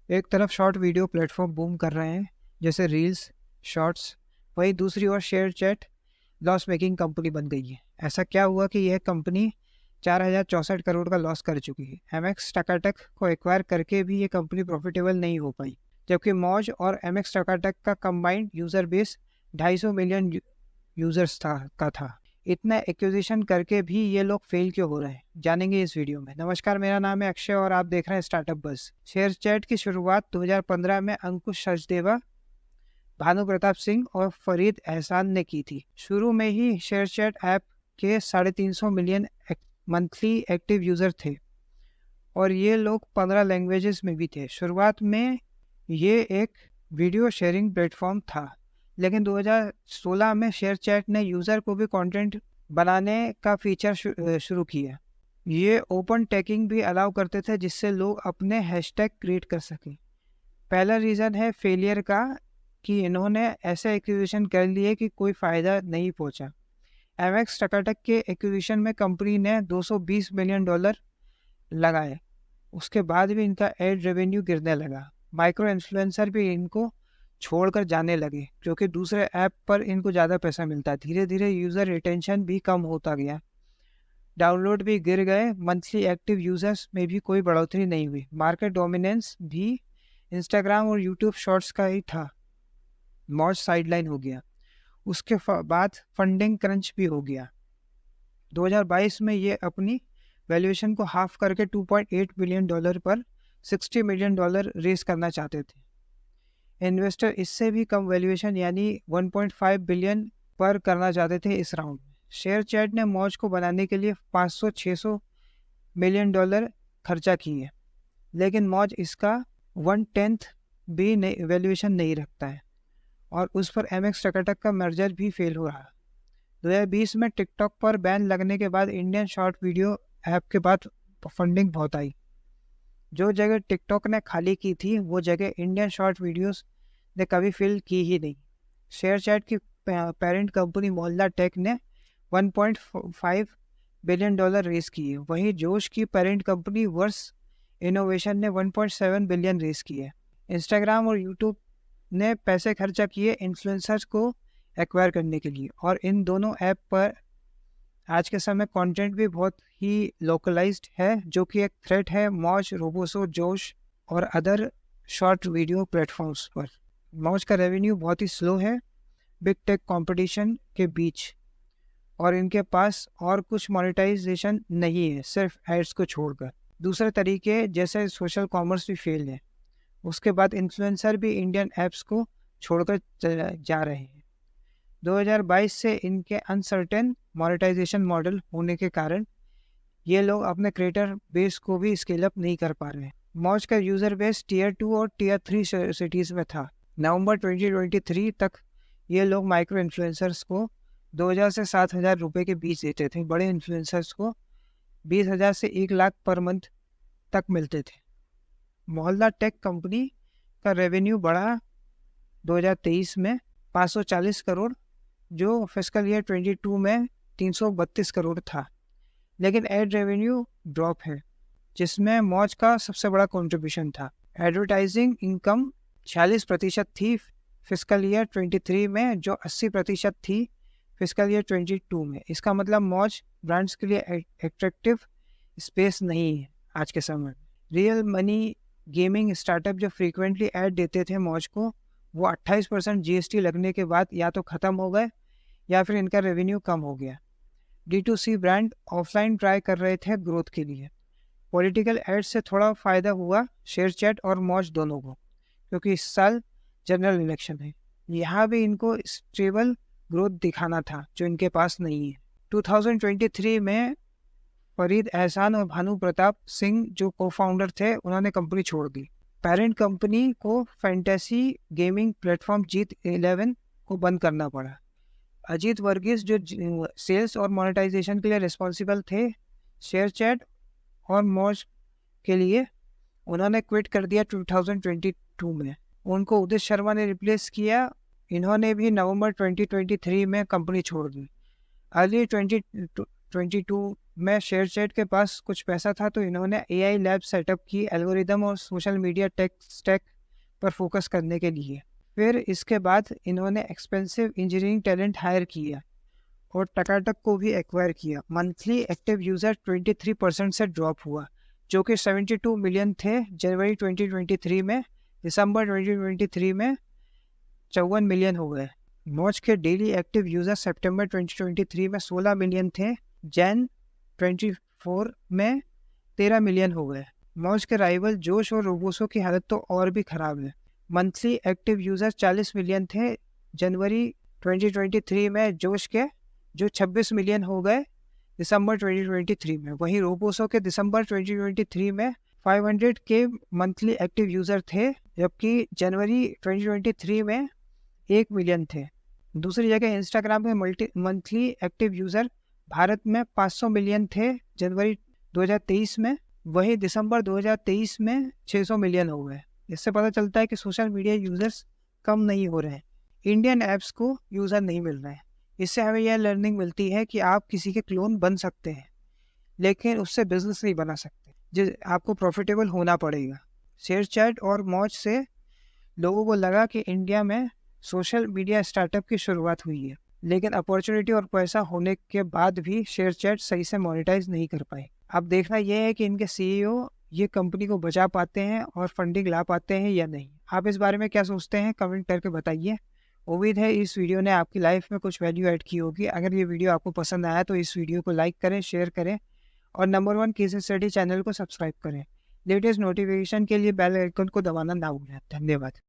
एक तरफ short video platform boom कर रहे हैं जैसे रील्स, शॉर्ट्स, वहीं दूसरी ओर ShareChat loss making company बन गई है। ऐसा क्या हुआ कि यह कंपनी 4064 करोड़ का लॉस कर चुकी है। एमएक्स टकाटक को एक्वायर करके भी ये कंपनी प्रॉफिटेबल नहीं हो पाई, जबकि मौज और एमएक्स टकाटक का combined user base 250 million users था। इतना एक्विजिशन करके भी ये लोग फेल क्यों हो रहे हैं, जानेंगे इस वीडियो में। नमस्कार, मेरा नाम है अक्षय और आप देख रहे हैं स्टार्टअप बज़। शेयर चैट की शुरुआत 2015 में अंकुश सचदेवा, भानु प्रताप सिंह और फरीद एहसान ने की थी। शुरू में ही शेयर चैट ऐप के 350 मिलियन मंथली एक्टिव यूजर थे और ये लोग 15 लैंग्वेजेस में भी थे। शुरुआत में ये एक वीडियो शेयरिंग प्लेटफॉर्म था, लेकिन 2016 में शेयर चैट ने यूज़र को भी कंटेंट बनाने का फीचर शुरू किया। ये ओपन टैगिंग भी अलाउ करते थे जिससे लोग अपने हैशटैग क्रिएट कर सकें। पहला रीज़न है फेलियर का कि इन्होंने ऐसे एक्विजिशन कर लिए कि कोई फ़ायदा नहीं पहुंचा। एमएक्स टकाटक के एक्विजिशन में कंपनी ने $220 मिलियन लगाए, उसके बाद भी इनका एड रेवेन्यू गिरने लगा। माइक्रो इन्फ्लुएंसर भी इनको छोड़कर जाने लगे क्योंकि दूसरे ऐप पर इनको ज़्यादा पैसा मिलता। धीरे धीरे यूज़र रिटेंशन भी कम होता गया, डाउनलोड भी गिर गए, मंथली एक्टिव यूजर्स में भी कोई बढ़ोतरी नहीं हुई। मार्केट डोमिनेंस भी इंस्टाग्राम और यूट्यूब शॉर्ट्स का ही था। मौज साइडलाइन हो गया। उसके बाद फंडिंग क्रंच भी हो गया। 2022 में ये अपनी वैल्यूएशन को हाफ करके $2.8 बिलियन पर $60 मिलियन रेस करना चाहते थे। इन्वेस्टर इससे भी कम वैल्यूएशन यानी 1.5 बिलियन पर करना चाहते थे इस राउंड में। शेयर चैट ने मौज को बनाने के लिए $500-600 मिलियन खर्चा किए, लेकिन मौज इसका 1/10 भी वैल्यूएशन नहीं रखता है और उस पर एमएक्स टकाटक का मर्जर भी फेल हो रहा। 2020 में टिकटॉक पर बैन लगने के बाद इंडियन शॉर्ट वीडियो ऐप के बाद फंडिंग बहुत आई। जो जगह टिकटॉक ने खाली की थी वो जगह इंडियन शॉर्ट वीडियोस ने कभी फिल की ही नहीं। शेयर चैट की पेरेंट कंपनी मोहल्ला टेक ने $1.5 बिलियन रेस किए। वहीं जोश की पेरेंट कंपनी वर्स इनोवेशन ने 1.7 बिलियन रेस किए। इंस्टाग्राम और यूट्यूब ने पैसे खर्चा किए इन्फ्लुएंसर्स को एक्वायर करने के लिए, और इन दोनों ऐप पर आज के समय कंटेंट भी बहुत ही लोकलाइज्ड है, जो कि एक थ्रेट है मौज, रोबोसो, जोश और अदर शॉर्ट वीडियो प्लेटफॉर्म्स पर। मौज का रेवेन्यू बहुत ही स्लो है बिग टेक कंपटीशन के बीच, और इनके पास और कुछ मोनेटाइजेशन नहीं है सिर्फ एड्स को छोड़कर। दूसरे तरीके जैसे सोशल कॉमर्स भी फेल है। उसके बाद इन्फ्लुएंसर भी इंडियन ऐप्स को छोड़कर जा रहे हैं। 2022 से इनके अनसर्टेन मोनेटाइजेशन मॉडल होने के कारण ये लोग अपने क्रिएटर बेस को भी स्केल अप नहीं कर पा रहे हैं। मौज का यूज़र बेस टियर 2 और टियर 3 सिटीज़ में था। नवंबर 2023 तक ये लोग माइक्रो इन्फ्लुएंसर्स को 2000 से 7000 रुपये के बीच देते थे। बड़े इन्फ्लुएंसर्स को 20,000 से 1 लाख पर मंथ तक मिलते थे। मोहल्ला टेक कंपनी का रेवेन्यू बढ़ा 2023 में 540 करोड़, जो फिस्कल ईयर 22 में 332 करोड़ था। लेकिन एड रेवेन्यू ड्रॉप है, जिसमें मौज का सबसे बड़ा कंट्रीब्यूशन था। एडवर्टाइजिंग इनकम 46% थी फिस्कल ईयर 23 में, जो 80% थी फिस्कल ईयर 22 में। इसका मतलब मौज ब्रांड्स के लिए एट्रैक्टिव स्पेस नहीं है आज के समय में। रियल मनी गेमिंग स्टार्टअप जो फ्रीक्वेंटली ऐड देते थे मौज को, वो 28% जीएसटी लगने के बाद या तो ख़त्म हो गए या फिर इनका रेवेन्यू कम हो गया। D2C ब्रांड ऑफलाइन ट्राई कर रहे थे ग्रोथ के लिए। पॉलिटिकल एड्स से थोड़ा फ़ायदा हुआ शेयर चैट और मौज दोनों को, क्योंकि इस साल जनरल इलेक्शन है। यहाँ भी इनको स्टेबल ग्रोथ दिखाना था, जो इनके पास नहीं है। 2023 में फरीद एहसान और भानु प्रताप सिंह जो को फाउंडर थे, उन्होंने कंपनी छोड़ दी। पेरेंट कंपनी को फैंटेसी गेमिंग प्लेटफॉर्म जीत 11 को बंद करना पड़ा। अजीत वर्गीस जो सेल्स और मोनेटाइजेशन के लिए रिस्पॉन्सिबल थे शेयर चैट और मौज के लिए, उन्होंने क्विट कर दिया 2022 में। उनको उदित शर्मा ने रिप्लेस किया। इन्होंने भी नवंबर 2023 में कंपनी छोड़ दी। अर्ली 2022 में शेयरचैट के पास कुछ पैसा था, तो इन्होंने AI लैब सेटअप की एल्गोरिदम और सोशल मीडिया टेक स्टैक पर फोकस करने के लिए। फिर इसके बाद इन्होंने एक्सपेंसिव इंजीनियरिंग टैलेंट हायर किया और टकाटक को भी एक्वायर किया। मंथली एक्टिव यूज़र 23% से ड्रॉप हुआ, जो कि 72 मिलियन थे जनवरी 2023 में। दिसंबर 2023 में 54 मिलियन हो गए। मौज के डेली एक्टिव यूज़र सितंबर 2023 में 16 मिलियन थे, जैन 24 में 13 मिलियन हो गए। मौज के राइवल जोश और रोबोसो की हालत तो और भी ख़राब है। मंथली एक्टिव यूज़र 40 मिलियन थे जनवरी 2023 में जोश के, जो 26 मिलियन हो गए दिसंबर 2023 में। वहीं रोबोसो के दिसंबर 2023 में 500 के मंथली एक्टिव यूज़र थे, जबकि जनवरी 2023 में 1 मिलियन थे। दूसरी जगह इंस्टाग्राम के मंथली एक्टिव यूज़र भारत में 500 मिलियन थे जनवरी 2023 में, वहीं दिसंबर 2023 में 600 मिलियन हो गए। इससे पता चलता है कि सोशल मीडिया यूज़र्स कम नहीं हो रहे हैं, इंडियन ऐप्स को यूज़र नहीं मिल रहे हैं। इससे हमें यह लर्निंग मिलती है कि आप किसी के क्लोन बन सकते हैं, लेकिन उससे बिजनेस नहीं बना सकते, जो आपको प्रॉफिटेबल होना पड़ेगा। शेयरचैट और मौज से लोगों को लगा कि इंडिया में सोशल मीडिया स्टार्टअप की शुरुआत हुई है, लेकिन अपॉर्चुनिटी और पैसा होने के बाद भी शेयरचैट सही से मोनेटाइज नहीं कर पाए। अब देखना यह है कि इनके CEO ये कंपनी को बचा पाते हैं और फंडिंग ला पाते हैं या नहीं। आप इस बारे में क्या सोचते हैं, कमेंट करके बताइए। उम्मीद है इस वीडियो ने आपकी लाइफ में कुछ वैल्यू ऐड की होगी। अगर ये वीडियो आपको पसंद आया तो इस वीडियो को लाइक करें, शेयर करें और नंबर 1 केस स्टडी चैनल को सब्सक्राइब करें। लेटेस्ट नोटिफिकेशन के लिए बेल आइकन को दबाना ना भूलें। धन्यवाद।